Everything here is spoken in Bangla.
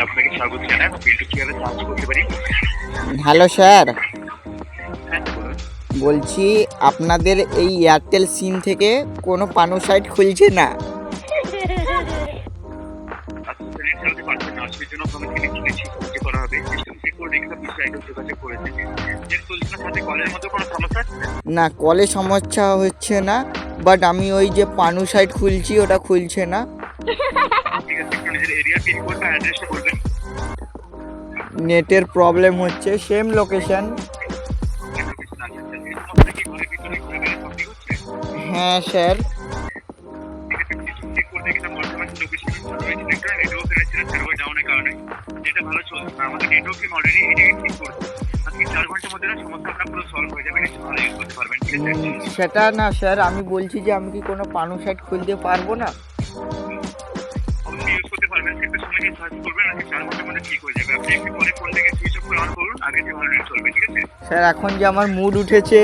আপনাকে স্বাগত জানাই। আমি বিল্টু কিভাবে সাহায্য করতে পারি? হ্যালো স্যার, হ্যাঁ, বলুন। বলছি আপনাদের এই এয়ারটেল সিম থেকে কোনো পানো সাইট খুলছে না। আপনি নেট চালাতে পারছেন না, সেই জন্য আপনাকে লিখে সাহায্য করা হবে। সিস্টেম চেক করে দেখে আপনি সাইটে যোগাযোগ করেছেন। নেট চলছে না, সাথে কলের মধ্যে কোনো সমস্যা আছে? না, কলে সমস্যা হচ্ছে না, বাট আমি ওই যে পানো সাইট খুলছি ওটা খুলছে না। ঠিক আছে, একটু নিজের এরিয়া পিনকোড বা অ্যাড্রেসটা বলবেন। নেটের প্রবলেম হচ্ছে, সেম লোকেশন। লোকেশন আছে, স্যার। এই সমস্যা কি ঘরের ভিতরে ঘুরে সত্যি হচ্ছে? হ্যাঁ স্যার। ঠিক আছে, সিস্টেম চেক করে দেখলাম বর্তমানে লোকেশন ভালো রয়েছে, নেটওয়ার্ক কনেকশন সার্ভার ডাউনের কারণে যেটা ভালো চলছে না। আমাদের নেটওয়ার্ক টিম অলরেডি এটাকে ঠিক করছে। আজকে 4 ঘন্টার মধ্যে না সমস্যা আপনার পুরো সলভ হয়ে যাবে, নেট ভালো ইউজ করতে পারবেন। ঠিক আছে? সেটা না স্যার, আমি বলছি যে আমি কি কোনো পানো সাইট খুলতে পারবো না? অবশ্যই ইউজ করতে পারবেন, একটা সময় নিয়ে সার্চ করবেন, আজকে 4 ঘন্টার মধ্যে ঠিক হয়ে যাবে। আপনি একটু পরে ফোন থেকে সুইচ অফ করে অন করুন, আগে যে ভালো নেট চলবে। ঠিক আছে? স্যার এখন যে আমার মুড উঠেছে,